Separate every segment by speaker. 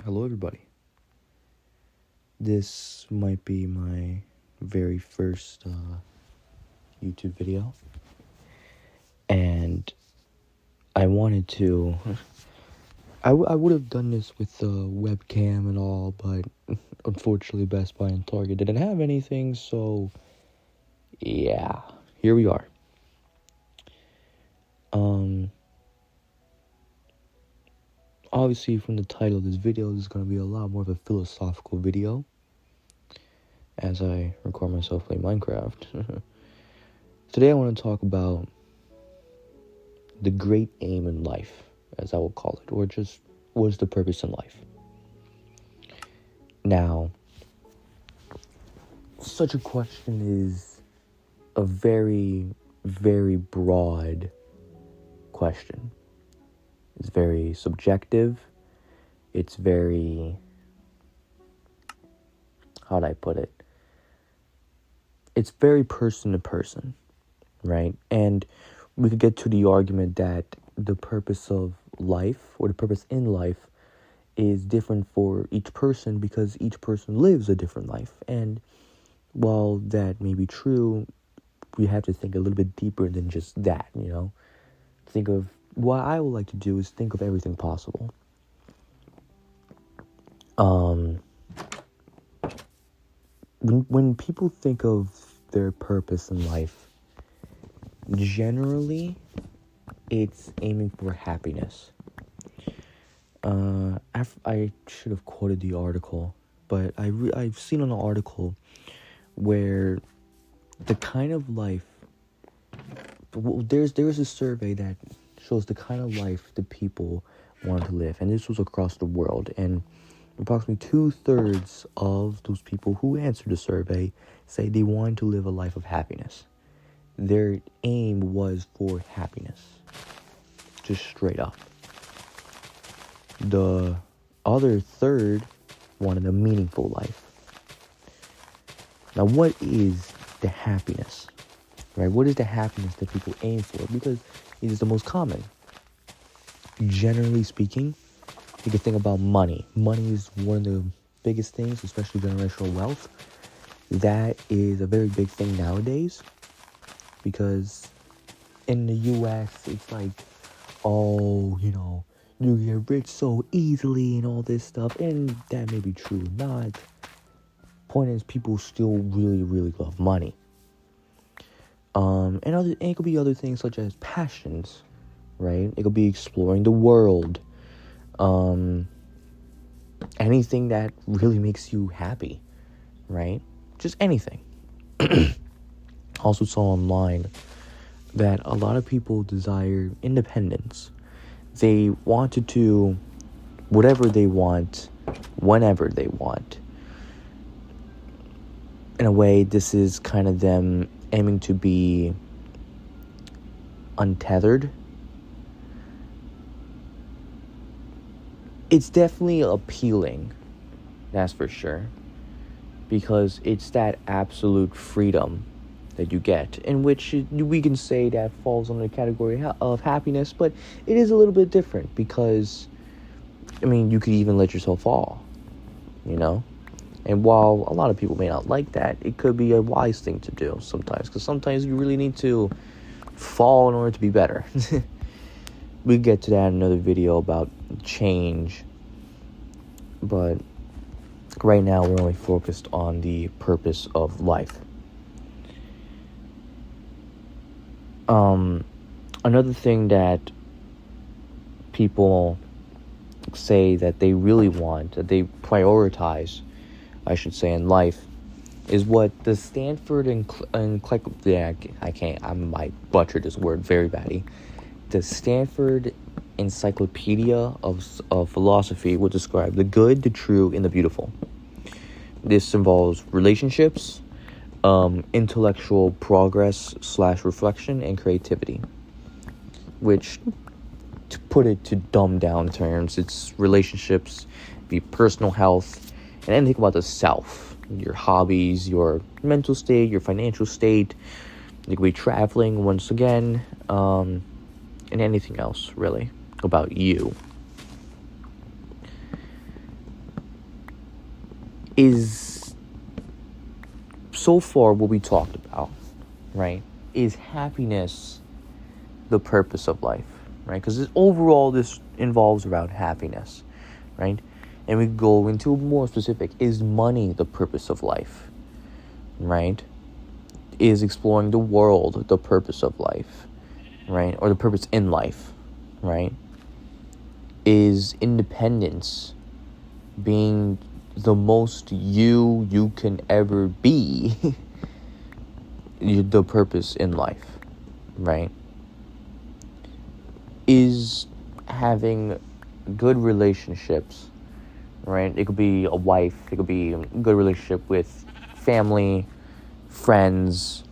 Speaker 1: Hello, everybody. This might be my very first YouTube video, and I wanted to. I would have done this with the webcam and all, but unfortunately, Best Buy and Target didn't have anything, so yeah, here we are. Obviously, from the title of this video, this is going to be a lot more of a philosophical video, as I record myself play Minecraft. Today I want to talk about the great aim in life, as I will call it, or just what is the purpose in life. Now, such a question is a very, very broad question. It's very subjective. It's very, how would I put it? It's very person to person, right? And we could get to the argument that the purpose of life, or the purpose in life, is different for each person because each person lives a different life. And while that may be true, we have to think a little bit deeper than just that, Think of, what I would like to do is think of everything possible. When people think of their purpose in life, generally, it's aiming for happiness. I should have quoted the article, but I've seen an article where the kind of life, there's a survey that shows the kind of life the people want to live, and this was across the world, and approximately 2/3 of those people who answered the survey say they want to live a life of happiness. Their aim was for happiness, just straight up. The other third wanted a meaningful life. Now, what is the happiness, right? What is the happiness that people aim for? Because it is the most common. Generally speaking, you can think about money. Money is one of the biggest things, especially generational wealth. That is a very big thing nowadays, because in the U.S., it's like, you get rich so easily and all this stuff, and that may be true or not. Point is, people still really, really love money. And it could be other things such as passions, right? It could be exploring the world. Anything that really makes you happy, right? Just anything. Also saw online that a lot of people desire independence. They want to do whatever they want, whenever they want. In a way, this is kind of them aiming to be untethered. It's definitely appealing, that's for sure, because it's that absolute freedom that you get, in which we can say that falls under the category of happiness, but it is a little bit different because, you could even let yourself fall, And while a lot of people may not like that, it could be a wise thing to do sometimes, because sometimes you really need to fall in order to be better. We get to that in another video about change, but right now we're only focused on the purpose of life. Another thing that people say that they really want, that they prioritize, I should say, in life, is what the Stanford Encyclopedia, I might butcher this word very badly. The Stanford Encyclopedia of Philosophy would describe the good, the true, and the beautiful. This involves relationships, intellectual progress / reflection, and creativity. Which, to put it to dumbed down terms, it's relationships, be personal health, and anything about the self, your hobbies, your mental state, your financial state. You could be traveling once again, and anything else really about you. is, so far what we talked about, right, is happiness the purpose of life, right? Because overall this involves around happiness, right? And we go into more specific, is money the purpose of life, right? Is exploring the world the purpose of life, right? Or the purpose in life, right? Is independence, being the most you can ever be, the purpose in life, right? Is having good relationships, right? It could be a wife, it could be a good relationship with family, friends.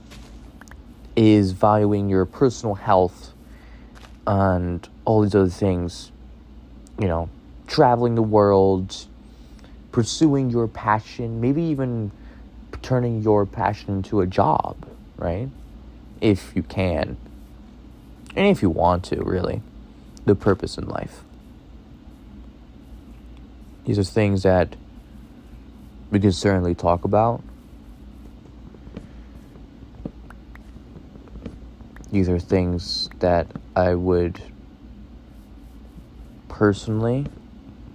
Speaker 1: Is valuing your personal health and all these other things, traveling the world, pursuing your passion, maybe even turning your passion into a job, right? If you can. And if you want to, really. The purpose in life. These are things that we can certainly talk about. These are things that I would personally,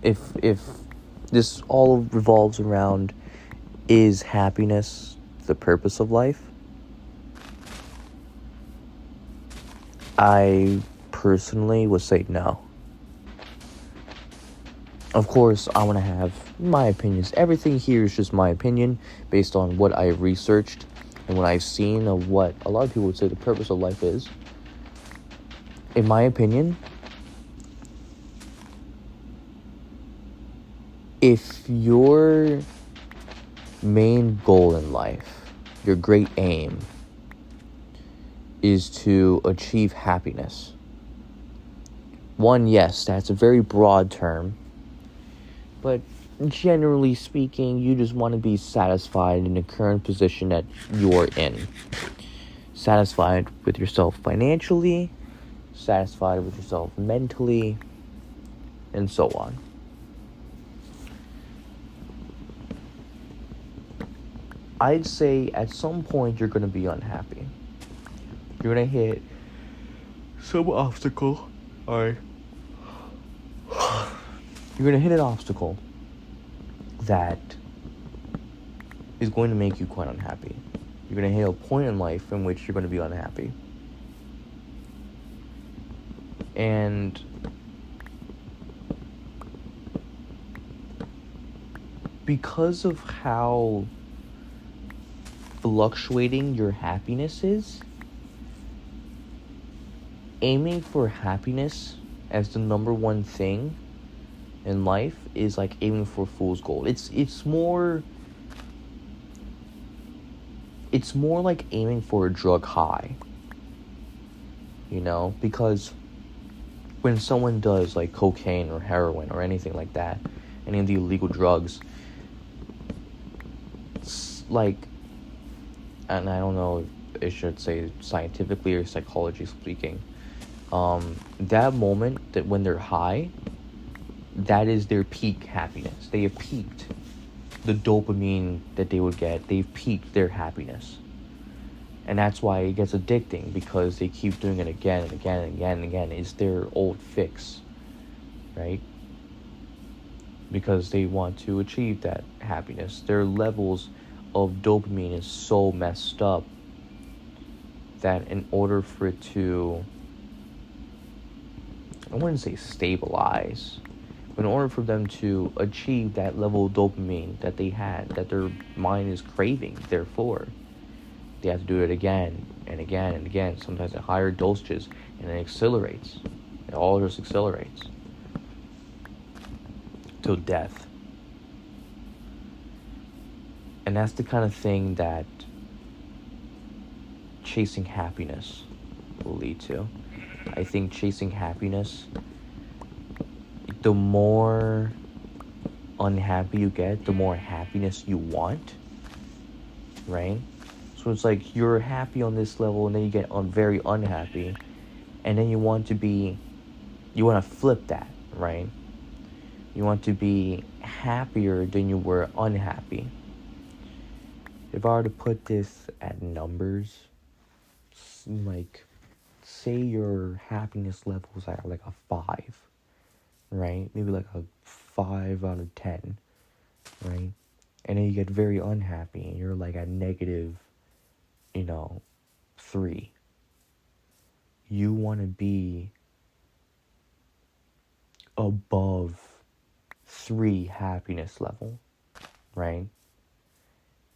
Speaker 1: if this all revolves around, is happiness the purpose of life? I personally would say no. Of course, I want to have my opinions. Everything here is just my opinion based on what I have researched and what I've seen of what a lot of people would say the purpose of life is. In my opinion, if your main goal in life, your great aim, is to achieve happiness, one, yes, that's a very broad term, but generally speaking, you just want to be satisfied in the current position that you're in. Satisfied with yourself financially, satisfied with yourself mentally, and so on. I'd say at some point you're going to be unhappy. You're going to hit some obstacle. You're going to hit an obstacle that is going to make you quite unhappy. You're going to hit a point in life in which you're going to be unhappy. And because of how fluctuating your happiness is, aiming for happiness as the number one thing in life is like aiming for fool's gold. It's more like aiming for a drug high. Because when someone does like cocaine or heroin or anything like that, any of the illegal drugs, like, and I don't know if I should say scientifically or psychology speaking, that moment that when they're high, that is their peak happiness. They have peaked the dopamine that they would get. They've peaked their happiness. And that's why it gets addicting, because they keep doing it again and again and again and again. It's their old fix, right? Because they want to achieve that happiness. Their levels of dopamine is so messed up that in order for it to, I wouldn't say stabilize, but in order for them to achieve that level of dopamine that they had, that their mind is craving, therefore, they have to do it again and again and again, sometimes at higher dosages, and it accelerates. It all just accelerates till death. And that's the kind of thing that chasing happiness will lead to. I think chasing happiness, the more unhappy you get, the more happiness you want, right? So it's like you're happy on this level, and then you get very unhappy, and then you want to flip that, right? You want to be happier than you were unhappy. If I were to put this at numbers, like, say your happiness level is at like a 5, right? Maybe like a 5 out of 10, right? And then you get very unhappy and you're like at negative, 3. You want to be above 3 happiness level, right?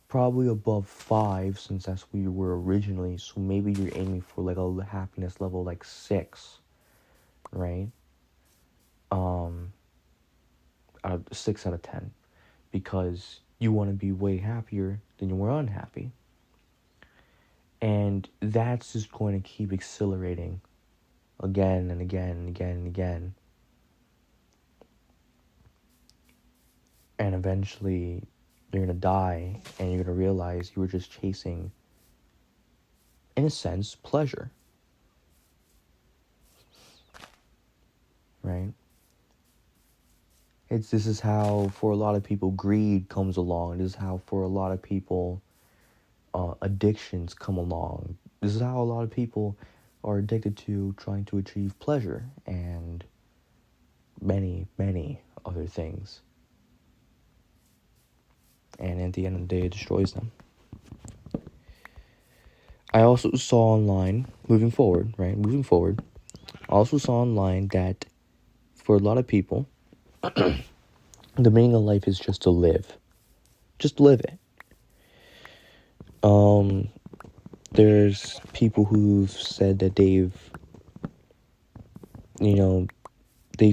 Speaker 1: Probably above 5, since that's where you were originally. So maybe you're aiming for like a happiness level like 6, right? 6 out of 10, because you want to be way happier than you were unhappy. And that's just going to keep accelerating again and again and again and again. And eventually you're going to die and you're going to realize you were just chasing, in a sense, pleasure. Right? This is how, for a lot of people, greed comes along. This is how, for a lot of people, addictions come along. This is how a lot of people are addicted to trying to achieve pleasure and many, many other things. And at the end of the day, it destroys them. I also saw online, moving forward, I also saw online that for a lot of people, the meaning of life is just to live. Just live it. There's people who've said that they've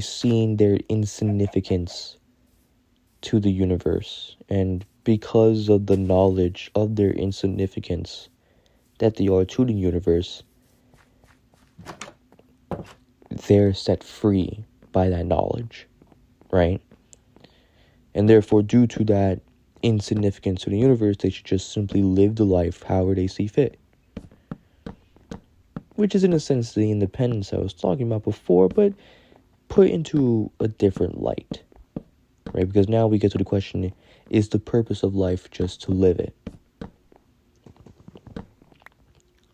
Speaker 1: seen their insignificance to the universe. And because of the knowledge of their insignificance that they are to the universe, they're set free by that knowledge, right? And therefore, due to that insignificance to the universe, they should just simply live the life however they see fit. Which is, in a sense, the independence I was talking about before, but put into a different light, right? Because now we get to the question, is the purpose of life just to live it?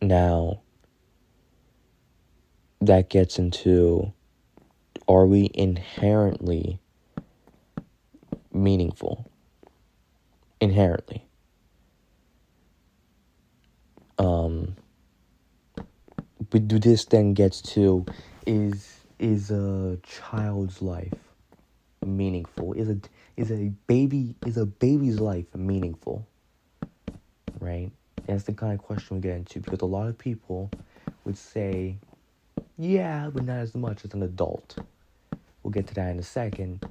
Speaker 1: Now, that gets into, are we inherently meaningful? Inherently. But this then gets to, is a child's life meaningful? Is a baby's life meaningful? Right? That's the kind of question we get into, because a lot of people would say, yeah, but not as much as an adult. We'll get to that in a second.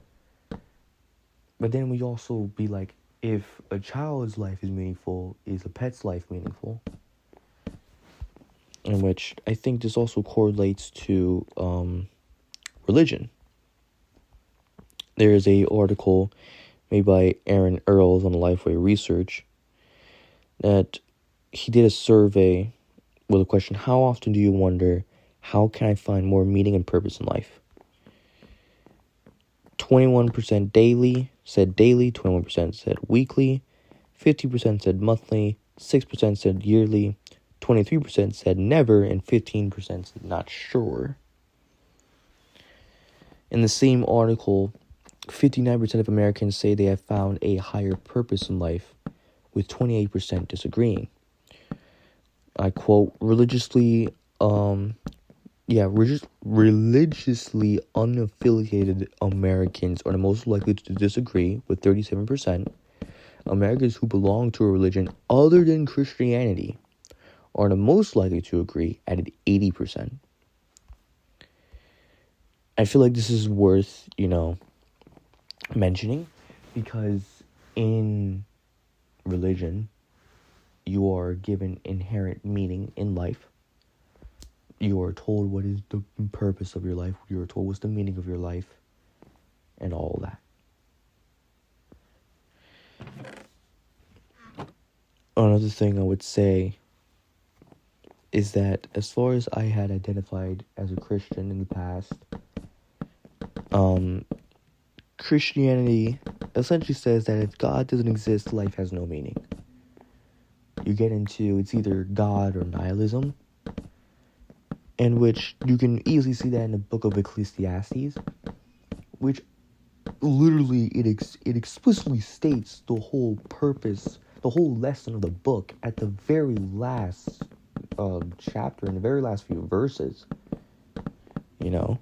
Speaker 1: But then we also be like, if a child's life is meaningful, is a pet's life meaningful? In which I think this also correlates to religion. There is a article made by Earls on Lifeway Research that he did a survey with a question, how often do you wonder, how can I find more meaning and purpose in life? 21% said daily, 21% said weekly, 50% said monthly, 6% said yearly, 23% said never, and 15% said not sure. In the same article, 59% of Americans say they have found a higher purpose in life, with 28% disagreeing. I quote, religiously unaffiliated Americans are the most likely to disagree, with 37%. Americans who belong to a religion other than Christianity are the most likely to agree at 80%. I feel like this is worth, mentioning, because in religion, you are given inherent meaning in life. You are told what is the purpose of your life. You are told what's the meaning of your life, and all that. Another thing I would say is that as far as I had identified as a Christian in the past, Christianity essentially says that if God doesn't exist, life has no meaning. You get into, it's either God or nihilism, in which you can easily see that in the book of Ecclesiastes, which literally it explicitly states the whole purpose, the whole lesson of the book at the very last chapter, in the very last few verses, you know,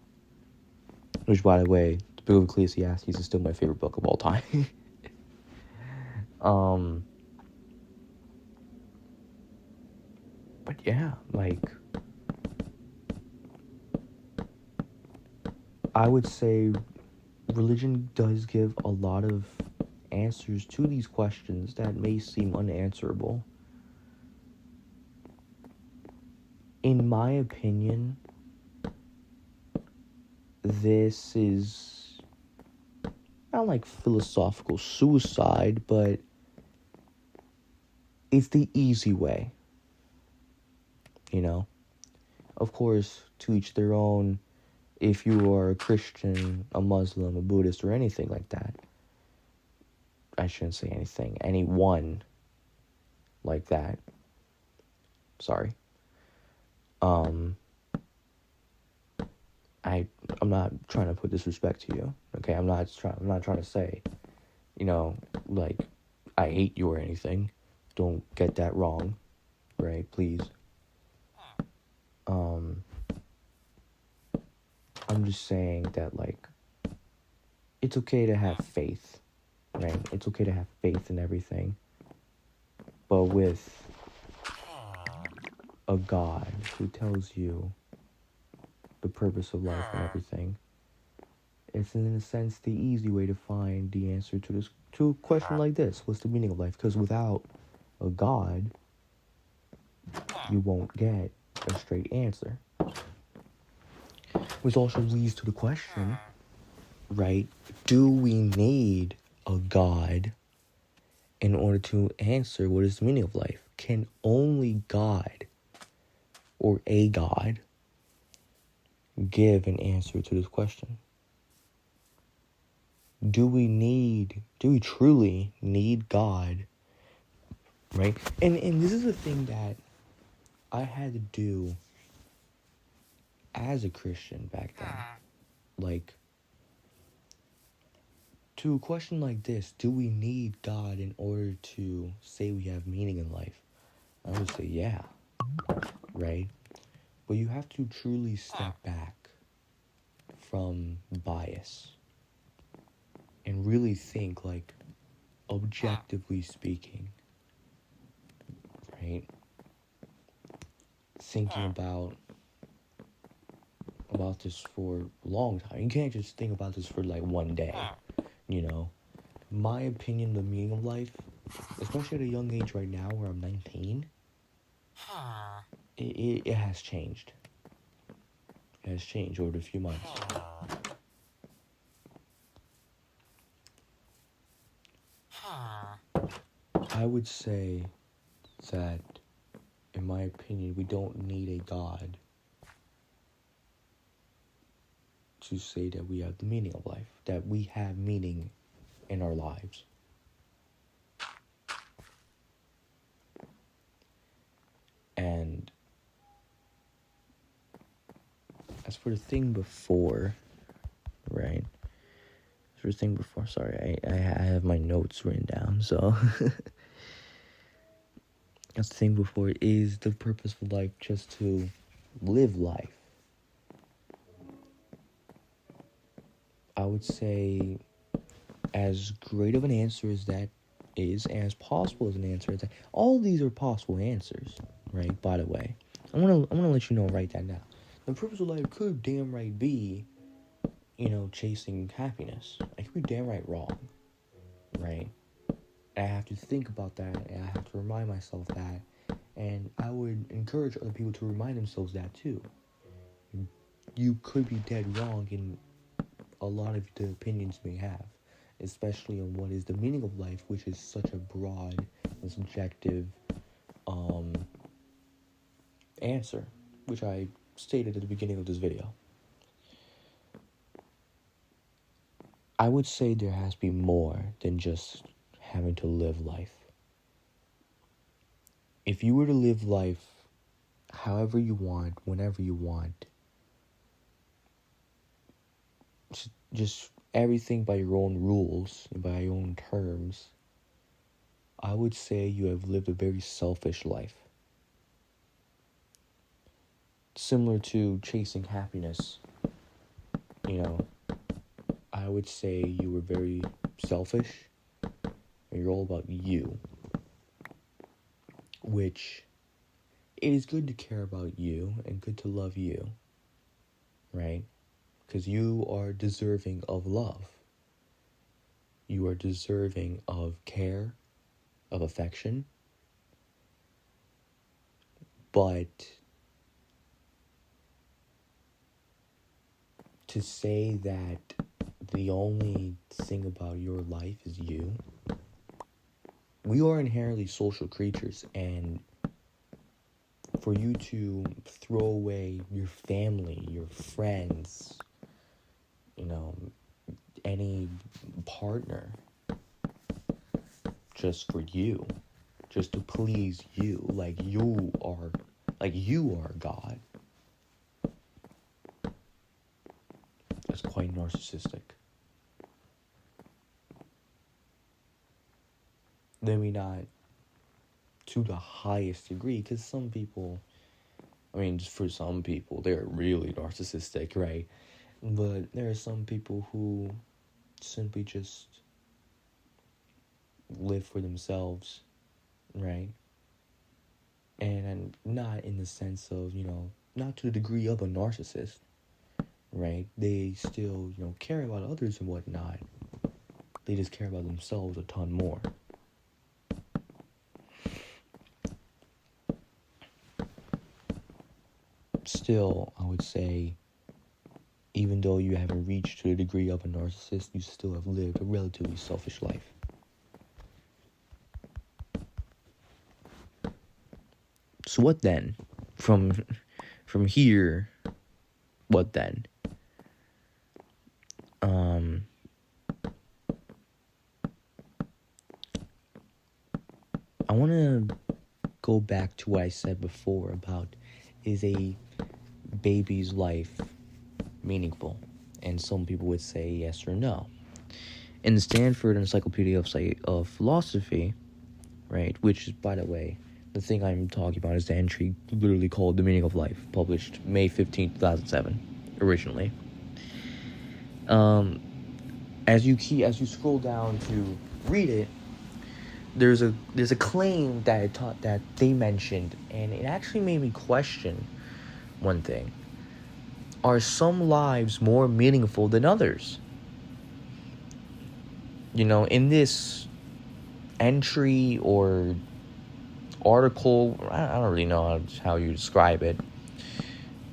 Speaker 1: which, by the way, the book of Ecclesiastes is still my favorite book of all time. But yeah, like, I would say religion does give a lot of answers to these questions that may seem unanswerable. In my opinion, this is not like philosophical suicide, but it's the easy way, you know? Of course, to each their own. If you are a Christian, a Muslim, a Buddhist, or anything like that, I shouldn't say anything, anyone like that, sorry, I'm not trying to put disrespect to you, okay? I'm not trying to say, you know, like, I hate you or anything. Don't get that wrong, right? Please. I'm just saying that, like, it's okay to have faith, right? It's okay to have faith in everything, but with a God who tells you the purpose of life and everything, it's in a sense the easy way to find the answer to a question like this: what's the meaning of life? Because without a God, you won't get a straight answer. Which also leads to the question, right? Do we need a God in order to answer what is the meaning of life? Can only God or a God give an answer to this question? Do we truly need God, right? And this is the thing that I had to do as a Christian back then. Like, to a question like this, do we need God in order to say we have meaning in life? I would say yeah, right? But you have to truly step back from bias and really think, like, objectively speaking, right? Thinking about this for a long time. You can't just think about this for like one day, you know? My opinion, the meaning of life, especially at a young age right now where I'm 19, it has changed. It has changed over the few months. I would say that, in my opinion, we don't need a God to say that we have the meaning of life, that we have meaning in our lives. And as for the thing before, right? As for the thing before, sorry, I have my notes written down, so. As the thing before, is the purpose of life just to live life? I would say, as great of an answer as that is, and as possible as an answer as that, all these are possible answers, right? By the way, I'm gonna let you know right that now. The purpose of life could damn right be, you know, chasing happiness. It could be damn right wrong, right? And I have to think about that, and I have to remind myself that, and I would encourage other people to remind themselves that too. You could be dead wrong in a lot of the opinions you may have, especially on what is the meaning of life, which is such a broad and subjective answer, which I stated at the beginning of this video. I would say there has to be more than just having to live life. If you were to live life however you want, whenever you want, just everything by your own rules, by your own terms, I would say you have lived a very selfish life. Similar to chasing happiness, I would say you were very selfish, and you're all about you. Which, it is good to care about you and good to love you, right? Because you are deserving of love. You are deserving of care, of affection. But to say that the only thing about your life is you, we are inherently social creatures, and for you to throw away your family, your friends, any partner, just for you, just to please you, like you are God. That's quite narcissistic. Maybe not to the highest degree, because some people, just for some people, they're really narcissistic, right? But there are some people who simply just live for themselves, right? And not in the sense of, not to the degree of a narcissist, right? They still, care about others and whatnot. They just care about themselves a ton more. Still, I would say, even though you haven't reached to the degree of a narcissist, you still have lived a relatively selfish life. So what then? From here, what then? I want to go back to what I said before about, is a baby's life meaningful? And some people would say yes or no. In the Stanford Encyclopedia of Philosophy, right, which is, by the way, the thing I'm talking about is the entry literally called The Meaning of Life, published May 15, 2007, originally. As you scroll down to read it, there's a claim that they mentioned, and it actually made me question one thing. Are some lives more meaningful than others? In this entry or article, I don't really know how you describe it.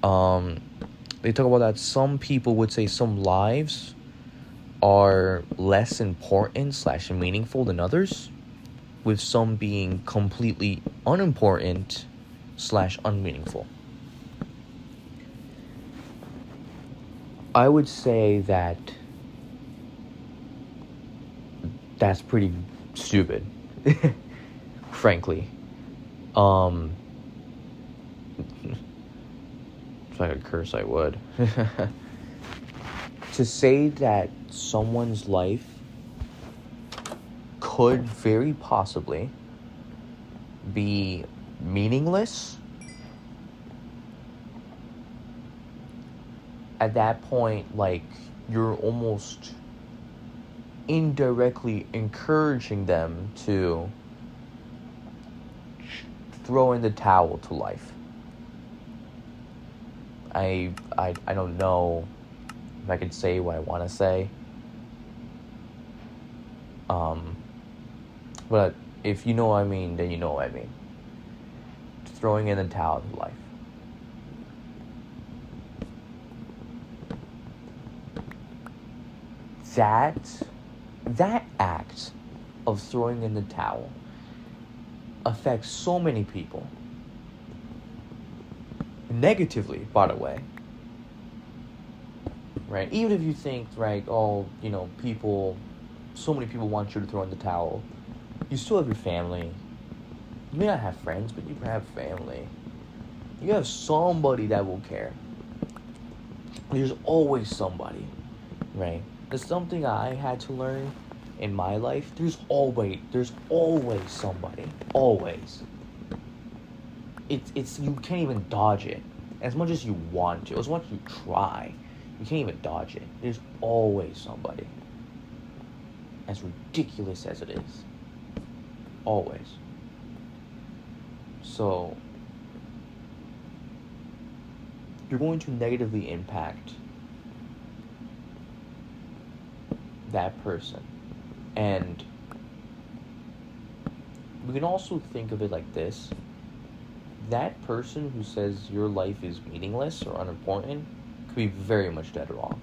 Speaker 1: They talk about that some people would say some lives are less important / meaningful than others, with some being completely unimportant / unmeaningful. I would say that's pretty stupid, frankly. If I could curse, I would. To say that someone's life could very possibly be meaningless, at that point, you're almost indirectly encouraging them to throw in the towel to life. I don't know if I could say what I want to say. But if you know what I mean, then you know what I mean. Throwing in the towel to life. That act of throwing in the towel affects so many people. Negatively, by the way. right? Even if you think, right, oh, so many people want you to throw in the towel, you still have your family. You may not have friends, but you have family. You have somebody that will care. There's always somebody, right? There's something I had to learn in my life. There's always somebody. Always. It's you can't even dodge it. As much as you want to, as much as you try, you can't even dodge it. There's always somebody. As ridiculous as it is. Always. So you're going to negatively impact that person. And we can also think of it like this. That person who says your life is meaningless or unimportant could be very much dead wrong.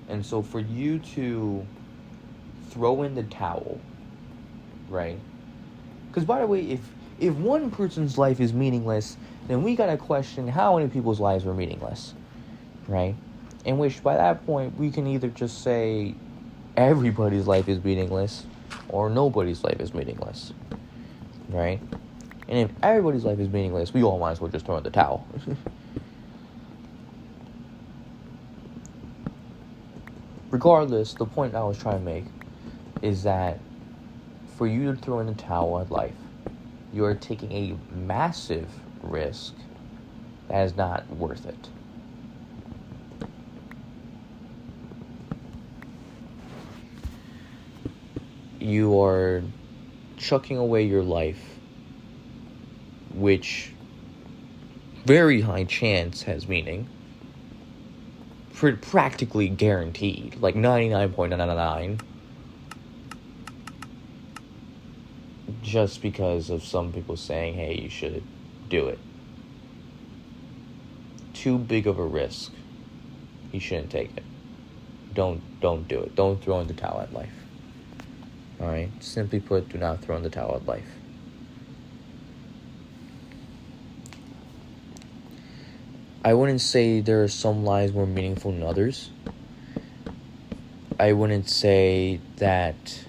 Speaker 1: And so for you to throw in the towel, right? Because by the way, if one person's life is meaningless, then we gotta question how many people's lives are meaningless, right? In which by that point we can either just say everybody's life is meaningless or nobody's life is meaningless, right? And if everybody's life is meaningless, we all might as well just throw in the towel. Regardless, the point I was trying to make is that for you to throw in the towel at life, you are taking a massive risk that is not worth it. You are chucking away your life, which very high chance has meaning, practically guaranteed, like 99.999, just because of some people saying, hey, you should do it. Too big of a risk. You shouldn't take it. Don't do it. Don't throw in the towel at life. Alright? Simply put, do not throw in the towel at life. I wouldn't say there are some lives more meaningful than others. I wouldn't say that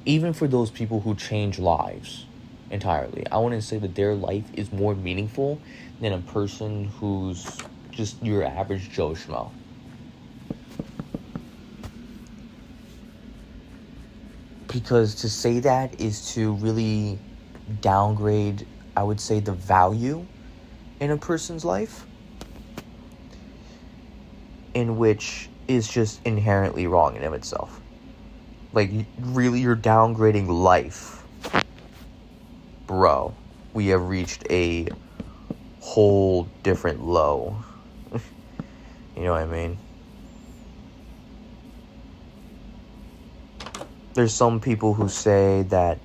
Speaker 1: even for those people who change lives entirely, I wouldn't say that their life is more meaningful than a person who's just your average Joe Schmo. Because to say that is to really downgrade, I would say, the value in a person's life, in which is just inherently wrong in of itself. Like, really, you're downgrading life. Bro, we have reached a whole different low. You know what I mean? There's some people who say that,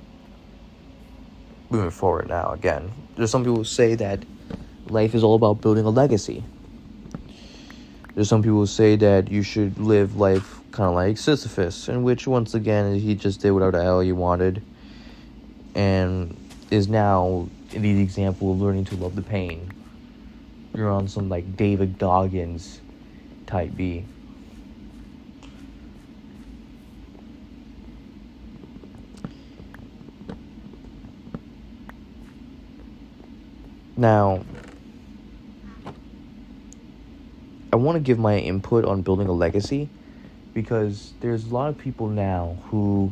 Speaker 1: moving forward now again, there's some people who say that life is all about building a legacy. There's some people who say that you should live life kind of like Sisyphus, in which, once again, he just did whatever the hell he wanted, and is now the example of learning to love the pain. You're on some, like, David Goggins type B. Now, I want to give my input on building a legacy, because there's a lot of people now who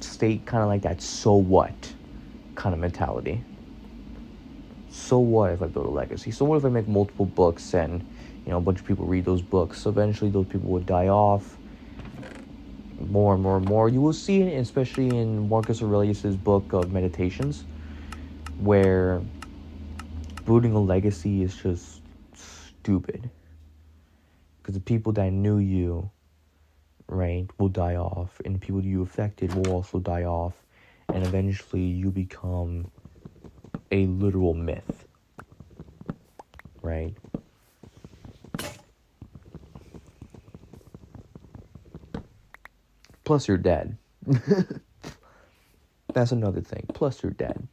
Speaker 1: state kind of like that so what kind of mentality. So what if I build a legacy? So what if I make multiple books and, a bunch of people read those books? So eventually those people would die off more and more and more. You will see it, especially in Marcus Aurelius's book of Meditations, where building a legacy is just stupid. Because the people that knew you, right, will die off, and the people you affected will also die off, and eventually you become a literal myth, right? Plus you're dead. That's another thing. Plus you're dead.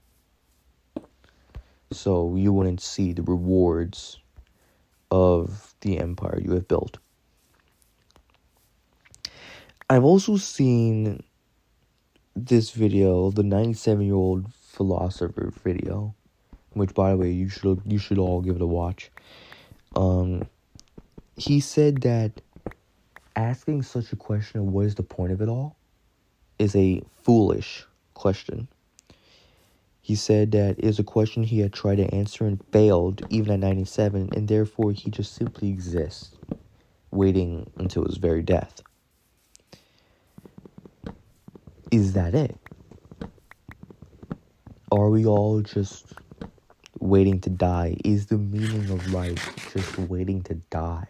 Speaker 1: So you wouldn't see the rewards of the empire you have built. I've also seen this video, the 97-year-old philosopher video, which, by the way, you should all give it a watch. He said that asking such a question of what is the point of it all is a foolish question. He said that it is a question he had tried to answer and failed even at 97, and therefore he just simply exists, waiting until his very death. Is that it? Are we all just waiting to die? Is the meaning of life just waiting to die?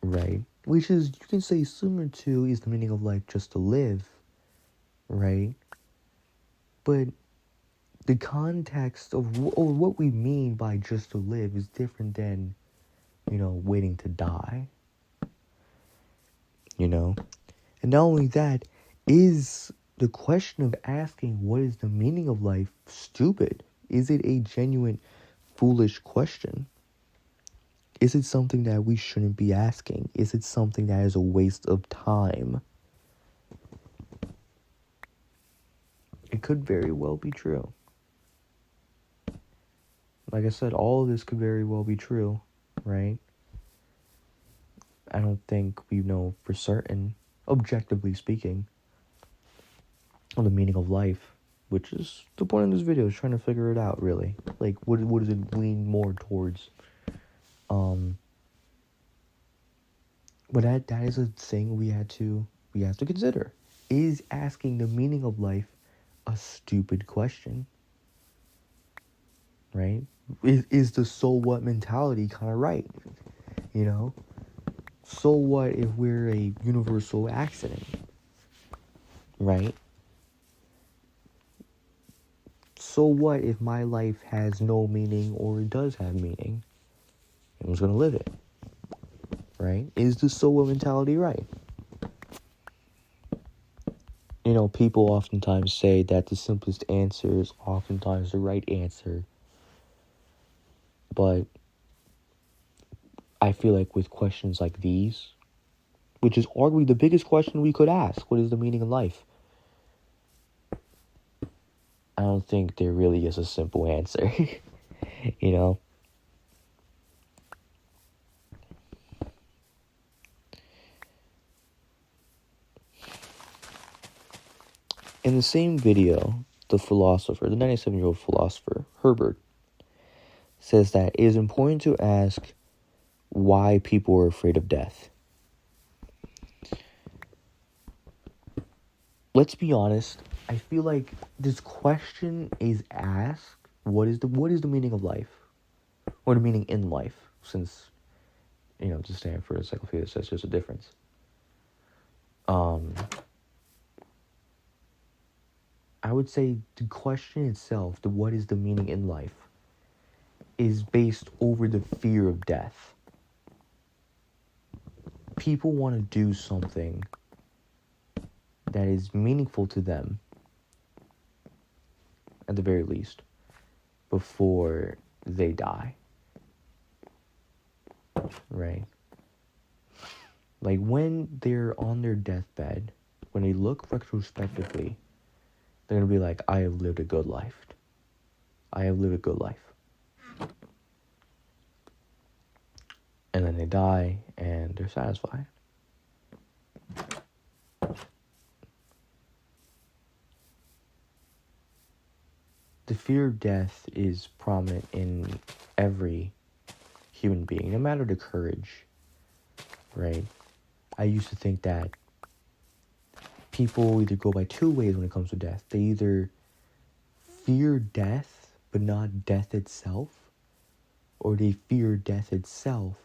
Speaker 1: Right? Which is, you can say, similar to, is the meaning of life just to live? Right? But the context of or what we mean by just to live is different than, waiting to die. And not only that, is the question of asking what is the meaning of life stupid? Is it a genuine, foolish question? Is it something that we shouldn't be asking? Is it something that is a waste of time? It could very well be true. Like I said, all of this could very well be true, right? I don't think we know for certain, objectively speaking, of the meaning of life, which is the point of this video, is trying to figure it out, really. Like, what does it lean more towards? But that is a thing we have to consider. Is asking the meaning of life a stupid question? Right? Is the so what mentality kind of right? So what if we're a universal accident? Right? So what if my life has no meaning or it does have meaning? Who's going to live it? Right? Is the so what mentality right? People oftentimes say that the simplest answer is oftentimes the right answer. But I feel like with questions like these, which is arguably the biggest question we could ask, what is the meaning of life? I don't think there really is a simple answer. In the same video, the 97-year-old philosopher, Herbert, says that it is important to ask why people are afraid of death. Let's be honest, I feel like this question is asked, what is the meaning of life? Or the meaning in life, since, the Stanford Encyclopedia says there's a difference. I would say the question itself, the what is the meaning in life, is based over the fear of death. People want to do something that is meaningful to them, at the very least, before they die. Right? Like when they're on their deathbed, when they look retrospectively, they're going to be like, I have lived a good life. I have lived a good life. And then they die and they're satisfied. The fear of death is prominent in every human being, no matter the courage, right? I used to think that people either go by two ways when it comes to death. They either fear death, but not death itself, or they fear death itself,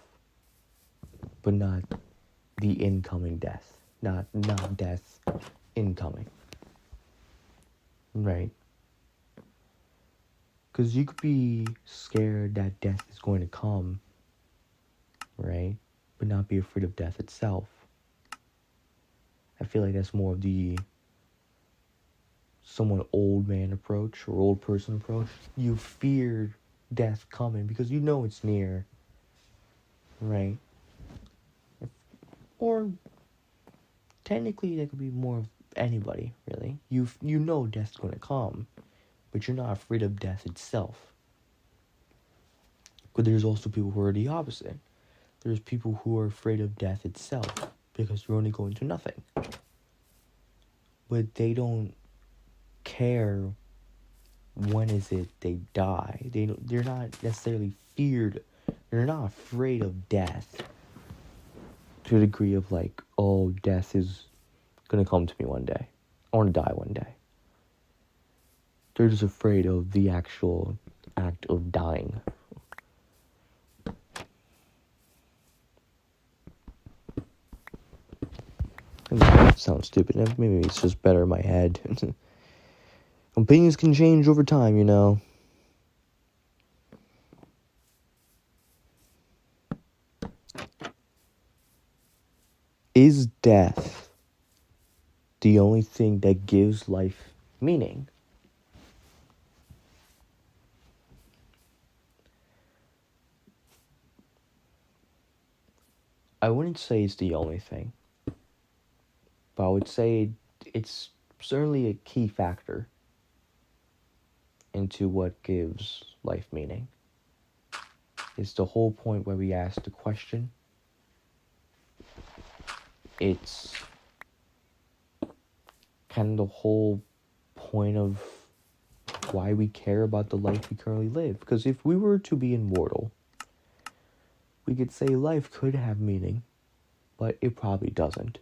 Speaker 1: but not the incoming death. Not death incoming. Right? Because you could be scared that death is going to come, right? But not be afraid of death itself. I feel like that's more of the somewhat old man approach or old person approach. You fear death coming because you know it's near, right? Or technically, that could be more of anybody, really. You know death's gonna come, but you're not afraid of death itself. But there's also people who are the opposite. There's people who are afraid of death itself because you're only going to nothing. But they don't care when is it they die. They're not necessarily feared. They're not afraid of death to a degree of like, oh, death is gonna come to me one day. I want to die one day. They're just afraid of the actual act of dying. That sounds stupid. Maybe it's just better in my head. Opinions can change over time, you know. Is death the only thing that gives life meaning? I wouldn't say it's the only thing, but I would say it's certainly a key factor into what gives life meaning. It's the whole point where we ask the question. It's kind of the whole point of why we care about the life we currently live. Because if we were to be immortal, we could say life could have meaning, but it probably doesn't.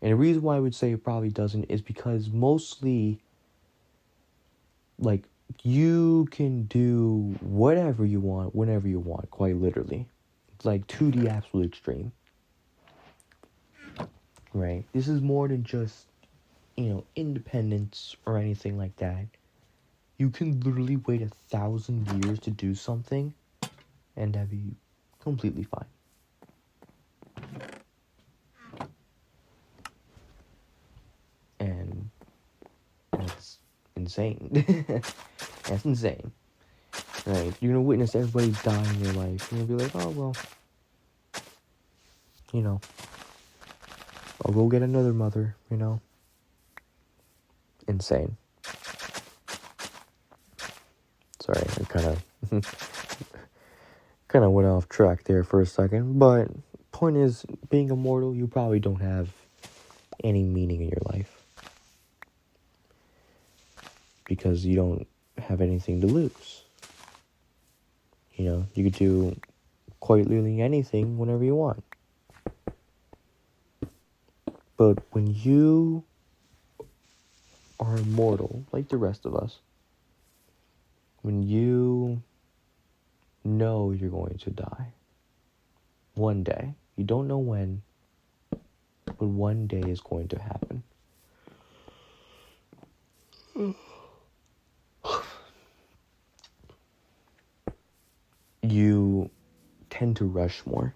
Speaker 1: And the reason why I would say it probably doesn't is because mostly, like, you can do whatever you want, whenever you want, quite literally. Like, to the absolute extreme. Right? This is more than just, independence or anything like that. You can literally wait 1,000 years to do something, and that'd be completely fine. And that's insane. That's insane. Right? You're gonna witness everybody die in your life, and you'll be like, oh, well, I'll go get another mother, Insane. Sorry, I kind of went off track there for a second, but point is, being immortal, you probably don't have any meaning in your life because you don't have anything to lose. You could do quite literally anything whenever you want. But when you are immortal, like the rest of us, when you know you're going to die, one day, you don't know when, but one day is going to happen. You tend to rush more.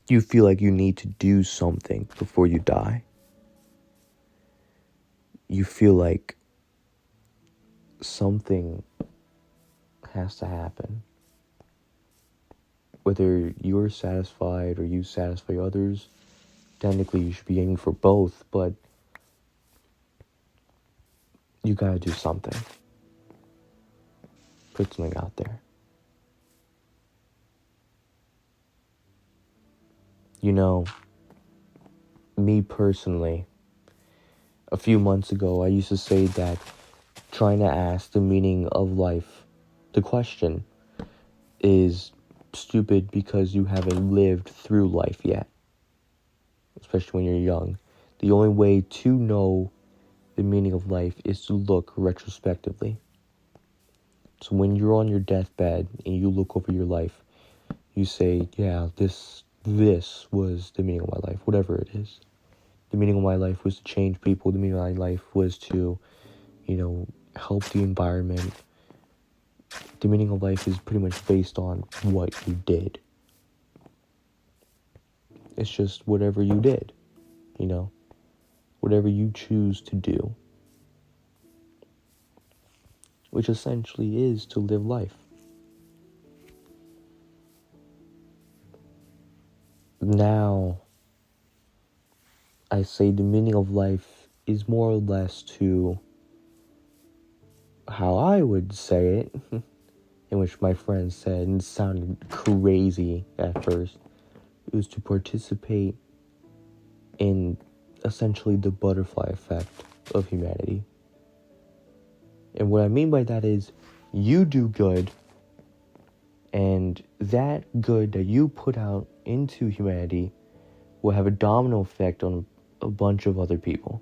Speaker 1: You feel like you need to do something before you die. You feel like something has to happen. Whether you're satisfied or you satisfy others, technically you should be aiming for both, but you gotta do something. Put something out there. Me personally, a few months ago, I used to say that trying to ask the meaning of life, the question, is stupid because you haven't lived through life yet. Especially when you're young. The only way to know the meaning of life is to look retrospectively. So when you're on your deathbed and you look over your life, you say, yeah, this was the meaning of my life, whatever it is. The meaning of my life was to change people. The meaning of my life was to, help the environment. The meaning of life is pretty much based on what you did. It's just whatever you did, whatever you choose to do. which essentially is to live life. Now, I say the meaning of life is more or less to how I would say it, in which my friend said, and it sounded crazy at first. It was to participate in essentially the butterfly effect of humanity. And what I mean by that is, you do good, and that good that you put out into humanity will have a domino effect on a bunch of other people.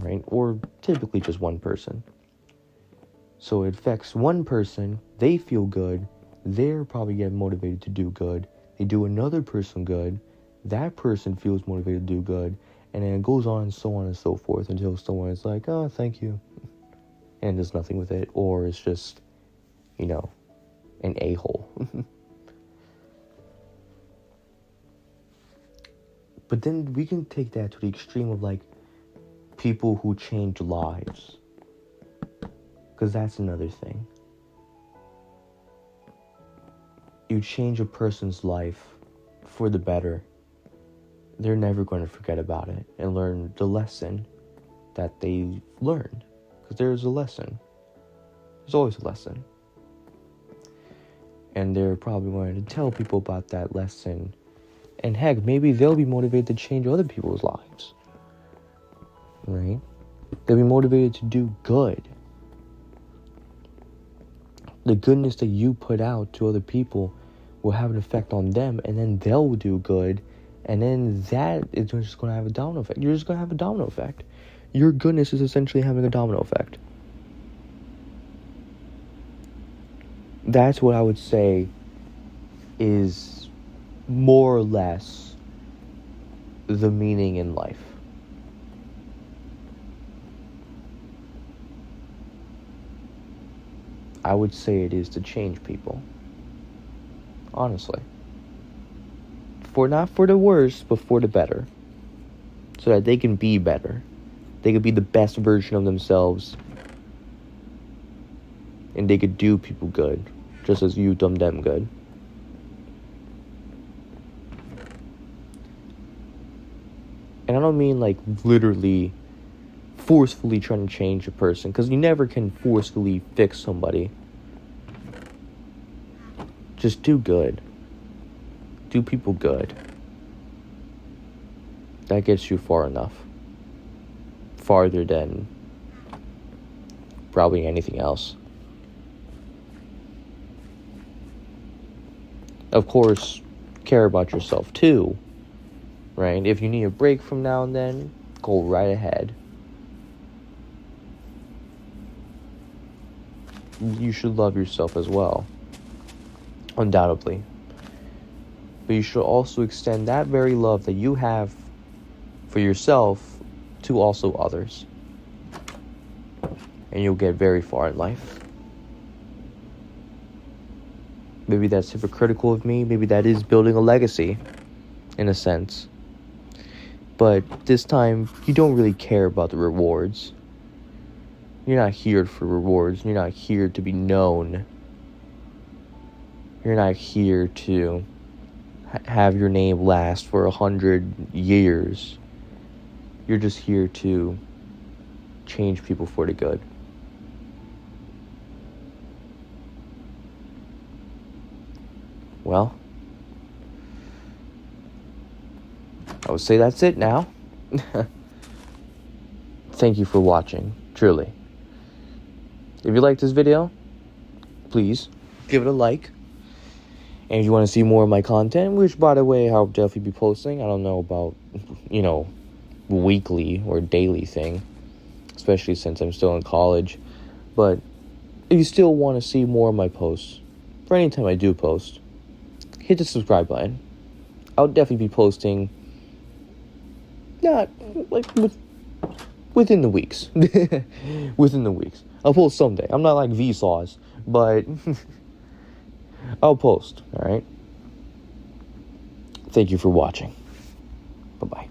Speaker 1: Right? Or typically just one person. So it affects one person, they feel good, they're probably getting motivated to do good, they do another person good, that person feels motivated to do good, and then it goes on and so on and so forth until someone is like, oh, thank you, and does nothing with it, or it's just, an a-hole. But then we can take that to the extreme of, people who change lives. Because that's another thing. You change a person's life for the better, they're never going to forget about it and learn the lesson that they learned. Because there's a lesson. There's always a lesson. And they're probably going to tell people about that lesson. And heck, maybe they'll be motivated to change other people's lives. Right? They'll be motivated to do good. The goodness that you put out to other people will have an effect on them, and then they'll do good, and then that is just going to have a domino effect. You're just going to have a domino effect. Your goodness is essentially having a domino effect. That's what I would say is more or less the meaning in life. I would say it is to change people. Honestly. Not for the worse, but for the better. So that they can be better. They could be the best version of themselves. And they could do people good. Just as you've done them good. And I don't mean literally forcefully trying to change a person, because you never can forcefully fix somebody. Just do good. Do people good. That gets you far enough. Farther than probably anything else. Of course, care about yourself too, right? If you need a break from now and then, go right ahead. You should love yourself as well. Undoubtedly. But you should also extend that very love that you have for yourself to also others. And you'll get very far in life. Maybe that's hypocritical of me. Maybe that is building a legacy, in a sense. But this time, you don't really care about the rewards. You're not here for rewards. You're not here to be known. You're not here to have your name last for 100 years. You're just here to change people for the good. Well, I would say that's it now. Thank you for watching, truly. If you liked this video, please give it a like. And if you want to see more of my content, which, by the way, I'll definitely be posting. I don't know about, weekly or daily thing, especially since I'm still in college. But if you still want to see more of my posts, for any time I do post, hit the subscribe button. I'll definitely be posting, not within the weeks. Within the weeks. I'll post someday. I'm not like Vsauce, but I'll post, alright? Thank you for watching. Bye-bye.